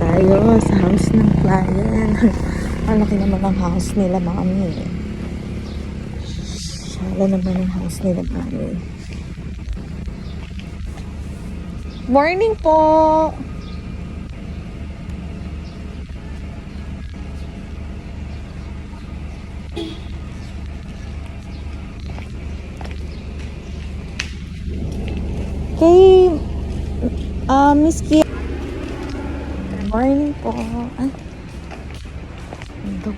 tayo sa house ng client. Ang laki naman ang house nila, mami. Shala naman ang house nila, mami. Morning po! Kay Miss Kia. Morning po. Ay. Ito.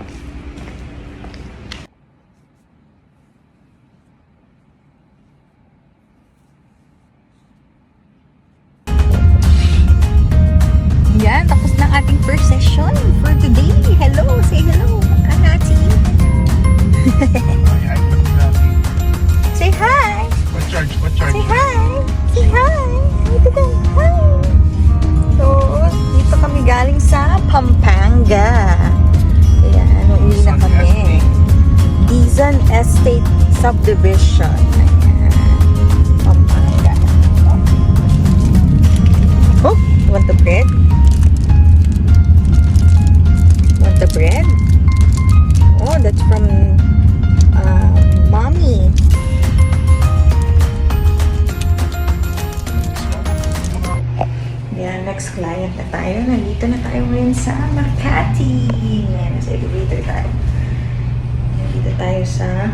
Yan, tapos na ating first session for today. Hello, say hello, Anati. Say hi. What charge? Say hi. Say hi. Dito ka. Hi. So, dito kami galing sa Pampanga. Ayan, uuwi na kami. Dizon Estate Subdivision. Ayan. Pampanga. Oh, want the bread? Want the bread? Oh, that's from Mommy. Yan, next client na tayo. Nandito na tayo ngayon sa Makati. Yan, nasa elevator tayo. Nandito tayo sa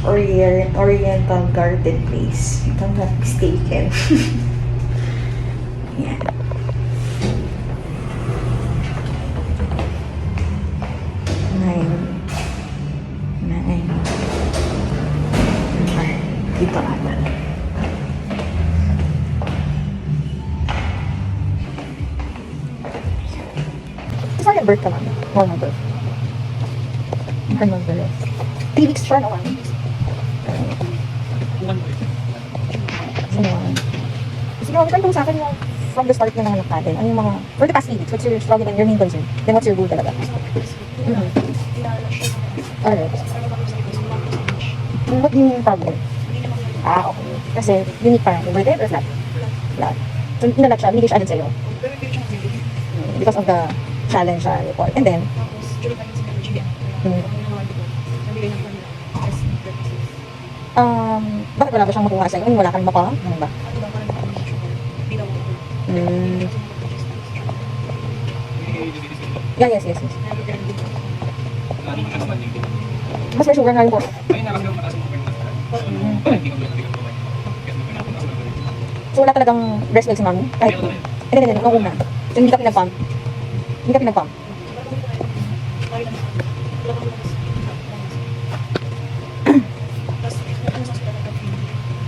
Oriental Garden Place. If I'm not mistaken. Yan. Nine. Dito ata. Sorry, birth ka lang. Normal birth. Normal birth. 3 weeks siya naman. Kasi nga, kung sa akin yung from the start na nanganak natin, ano yung mga, for the past 3 weeks, what's your struggle and your main concern? Then what's your goal talaga? Alright. What do you mean problem? Okay. Kasi, unique parang, inverted or flat? Flat. So, inalag siya, hindi siya agad sa'yo. Because of the challenge report. And then, bakit wala ba siyang makuha sa'yo? Wala kang mapa? Ano ba? Yeah, yes. Mas may sugar nga yung po. So, wala talagang breast milk si mami? Kahit, hindi, nung una. So, hindi ka pinag-pump? Hindi ka pinag-pump?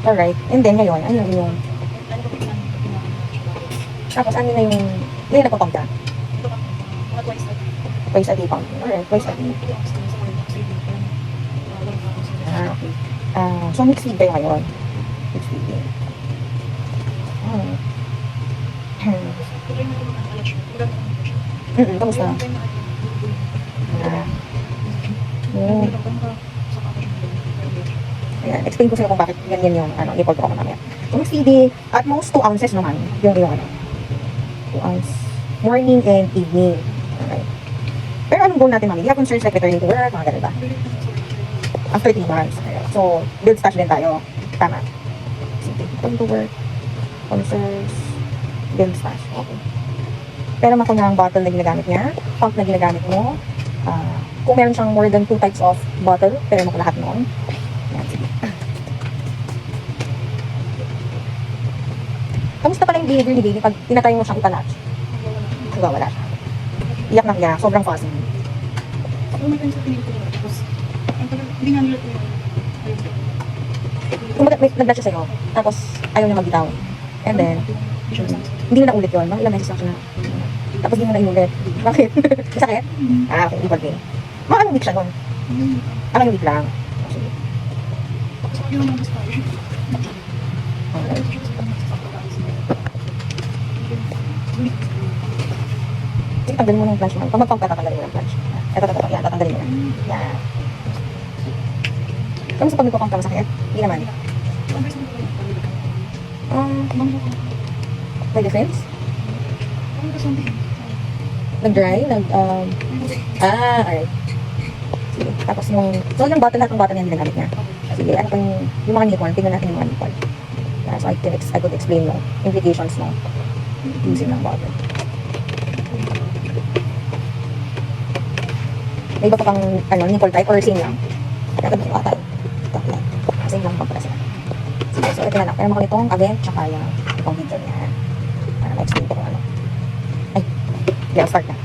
Alright. And then, ngayon, ano yung tapos, ano na yung ngayon nagpa-pump ka? Twice a day pump. Alright, twice a day. Okay. So, mixed feed kayo ngayon? Mixed feed. Kamusta? Ayan, explain ko sa'yo kung bakit ganyan yung report ko mamaya. So, mixed feed, at most 2 ounces naman yung 2 ounces. Morning and evening. Alright. Pero anong goal natin, mami? Do you have concerns like returning to work? Mga ganun ba? After 3 months. Alright. So, build stash din tayo. Tama. Return to work. Concerns. Build stash. Okay. Pero mako na ang bottle na ginagamit niya. Pump na ginagamit mo. Kung meron siyang more than 2 types of bottle, pero mako lahat noon. Yan, sige. Kamusta pala yung behavior ni baby pag tinatry mo siyang ipalatch? Wala siya. Iyak na iyak. Sobrang fussy. Kung nag-latch siya sa'yo, tapos ayaw niya magbitaw. And then, hindi na naulit yun. Mga ilang meses lang siya na. Tapos hindi mo na inulit. Bakit? Sakit? Okay. Ibag din. Mga anong week siya nun? Anong week lang? Okay. Sige, tanggalin mo na yung flash mo. Pag mag-pump ka, tatanggalin mo ng flash. Ito. Yan, tatanggalin mo na. Yan. Kamusta pag nagpapump ka, masakit? Hindi naman. May difference? Nag-dry? Alright. Sige. Tapos so yung bottle, lahat ng bottle yan ginagamit niya. Sige, ano pa yung mga nipple, tingnan natin yung mga nipple. Yeah, so I could explain yung implications ng using ng bottle. May iba pa pang nipple type or same lang? Kaya ito ba tayo? Same lang pang para sila. Sige, so ito na lang. Pero mo ko itong again, tsaka yung itong video niya. Para ma-explain ko kung ano. Ay, yeah, start na.